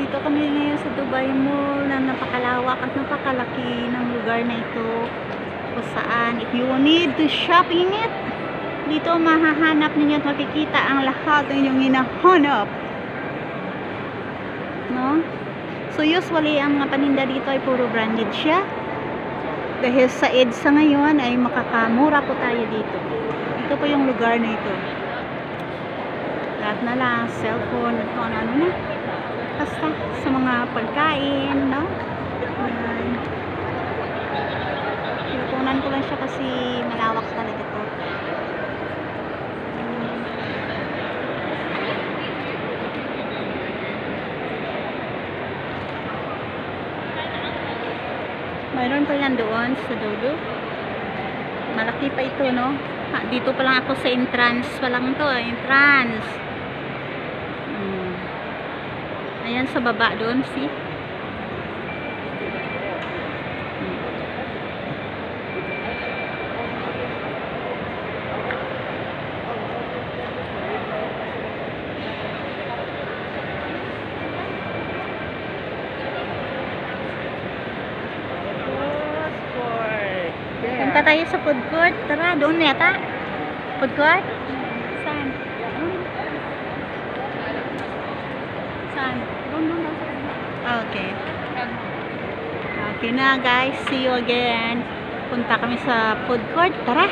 Nandito kami ngayon sa Dubai Mall na napakalawak at napakalaki ng lugar na ito. Kung saan, if you need to shopping it, dito mahahanap ninyo at makikita ang lahat ng inyong hinahanap. No? So usually, ang mga paninda dito ay puro branded siya. Dahil sa EDSA ngayon ay makakamura po tayo dito. Ito po yung lugar na ito. Lahat na lang, cellphone, kung ano na. Basta sa mga pagkain, no? Ayan. Pinupunan ko lang siya kasi malawak talaga to. Mayroon pa yan doon sa dulo. Malaki pa ito, no? Dito pa lang ako sa entrance pa lang to, entrance. Ayan sa baba doon, see? Punta tayo sa food court. Tara, doon yata. Food court? Saan? Saan? Doon. Okay. Okay na guys. See you again. Punta kami sa food court. Tara.